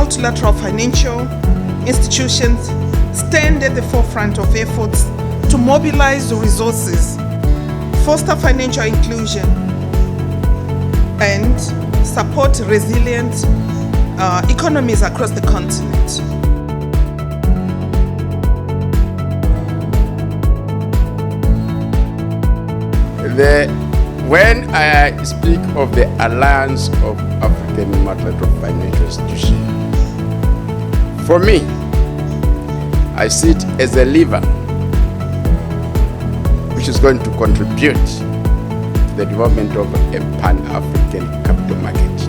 multilateral financial institutions stand at the forefront of efforts to mobilize the resources, foster financial inclusion, and support resilient economies across the continent. When I speak of the Alliance of African Multilateral Financial Institutions, for me, I see it as a lever which is going to contribute to the development of a pan-African capital market.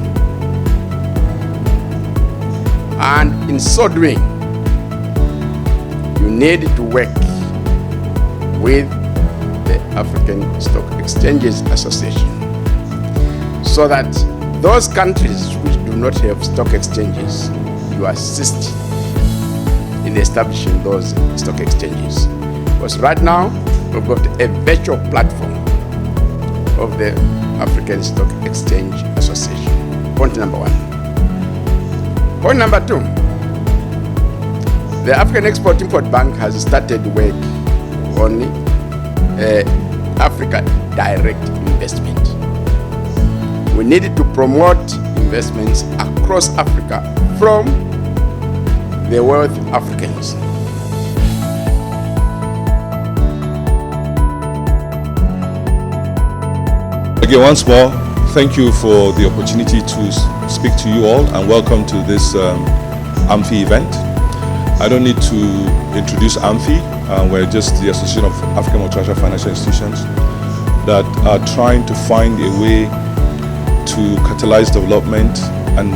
And in so doing, you need to work with the African Stock Exchanges Association so that those countries which do not have stock exchanges, you assist in establishing those stock exchanges. Because right now, we've got a virtual platform of the African Stock Exchange Association. Point number one. Point number two, the African Export-Import Bank has started work on Africa direct investment. We need to promote investments across Africa from the wealthy Africans. Again, once more, thank you for the opportunity to speak to you all and welcome to this AAMFI event. I don't need to introduce AAMFI. We're just the Association of African Multilateral Financial Institutions that are trying to find a way to catalyze development and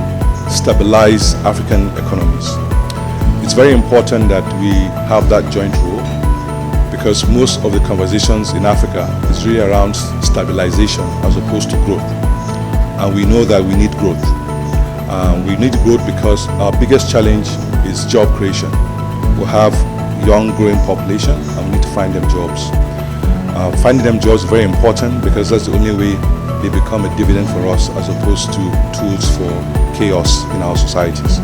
stabilize African economies. It's very important that we have that joint role because most of the conversations in Africa is really around stabilization as opposed to growth. And we know that we need growth. We need growth because our biggest challenge is job creation. We have young growing population and we need to find them jobs. Finding them jobs is very important because that's the only way they become a dividend for us as opposed to tools for chaos in our societies.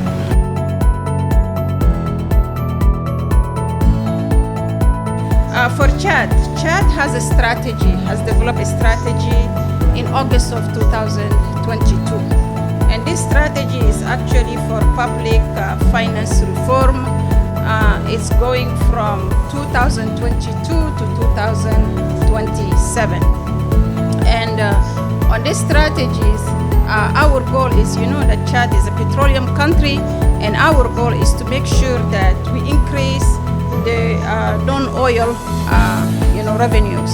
For Chad has a strategy, has developed a strategy in August of 2022. And this strategy is actually for public finance reform. It's going from 2022 to 2027. And on these strategies, our goal is, that Chad is a petroleum country, and our goal is to make sure that we increase the non-oil, revenues.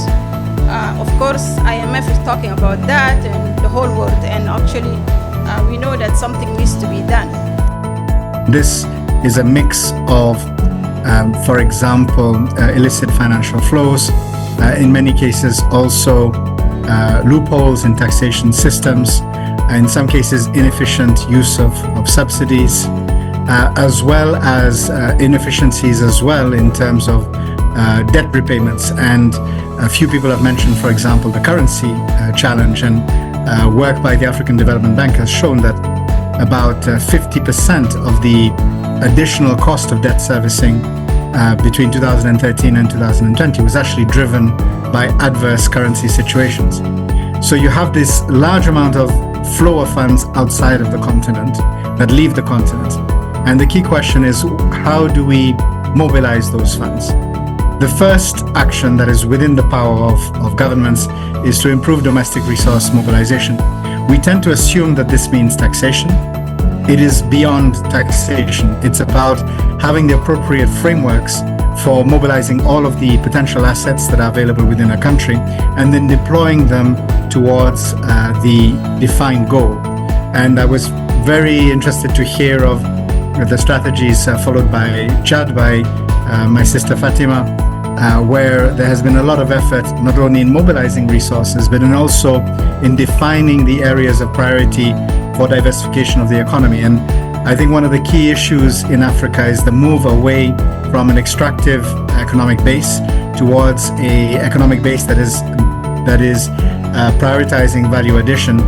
Of course, IMF is talking about that and the whole world, and actually, we know that something needs to be done. This is a mix of, for example, illicit financial flows, in many cases also loopholes in taxation systems, in some cases inefficient use of subsidies, as well as inefficiencies as well in terms of debt repayments. And a few people have mentioned, for example, the currency challenge, and work by the African Development Bank has shown that about 50% of the additional cost of debt servicing between 2013 and 2020 was actually driven by adverse currency situations. So you have this large amount of flow of funds outside of the continent that leave the continent. And the key question is, how do we mobilize those funds? The first action that is within the power of governments is to improve domestic resource mobilization. We tend to assume that this means taxation. It is beyond taxation. It's about having the appropriate frameworks for mobilizing all of the potential assets that are available within a country and then deploying them towards the defined goal. And I was very interested to hear of the strategies followed by Chad, by my sister Fatima, where there has been a lot of effort not only in mobilizing resources but in also in defining the areas of priority for diversification of the economy. And I think one of the key issues in Africa is the move away from an extractive economic base towards an economic base that is prioritizing value addition,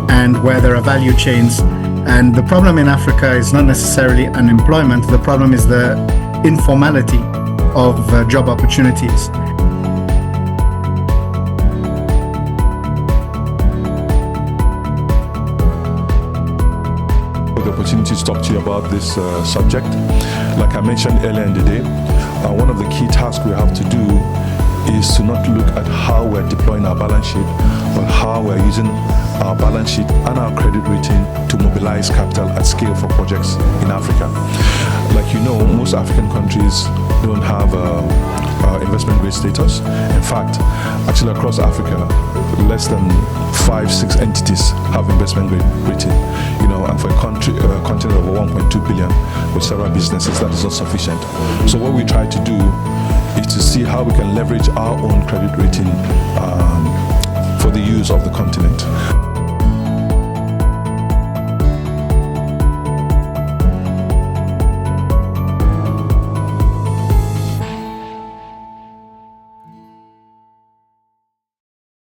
and where there are value chains And the problem in Africa is not necessarily unemployment. The problem is the informality of job opportunities. The opportunity to talk to you about this subject. Like I mentioned earlier in the day, one of the key tasks we have to do is to not look at how we're deploying our balance sheet, but how we're using our balance sheet and our credit rating to mobilize capital at scale for projects in Africa. Like you know, most African countries don't have investment grade status. In fact, actually across Africa, less than 5-6 entities have investment grade rating. You know, and for a continent of 1.2 billion with several businesses, that is not sufficient. So what we try to do is to see how we can leverage our own credit rating for the use of the continent.